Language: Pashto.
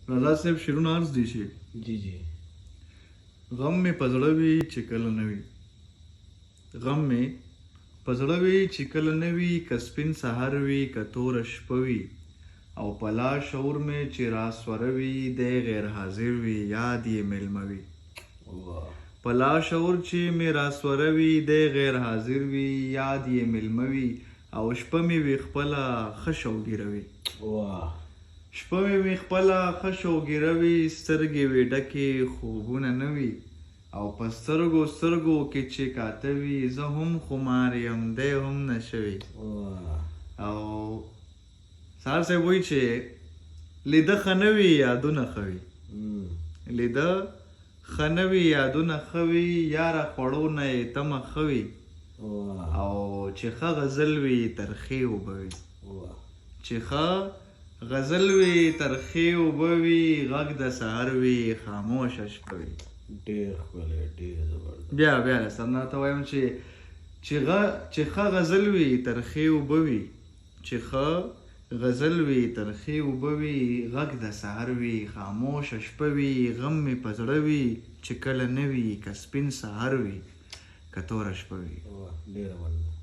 رضا صاحب شیرونه عرض دي شي جی جی غم مې په زړه وي چې کله نه وي غم مې په زړه وي چې کله نه وي که سپین سهار وي که توره شپه وي او په لا شعور مې چې راسوره وي دی غیر حاضر وي یاد یې میلمه وي په لا شعور چې مې راسوره وي دی غیر حاضر وي یاد یې میلمه وي او شپه مې وي خپله ښه شوګیره وي شپه مې وي خپله ښه شوګیره وي سترګې وي ډکې خوبونه نه وي او په سترګو سترګو کې چې کاته وي زه هم خمار یم دی هم نشه وي او سهار صاحب وایي چې لیده ښه نه وي یادونه ښه وي لیده ښه نه وي یادونه ښه وي یاره خوړو نه یې تمه ښه وي او چې ښه غزل وي ترخې اوبه وي چې ښه غزل وي ترخې اوبه وي غږ د سهار وي خاموشه شپه وي ډېر ښکلی ډېر زبردست بیا سم درته وایم چې ښه غزل وي ترخې اوبه وي چې ښه غزل وي ترخې اوبه وي غږ د سهار وي خاموشه شپه وي غم مې په زړه وي چې کله نه وي که سپین سهار وي که توره شپه وي ډېره مننه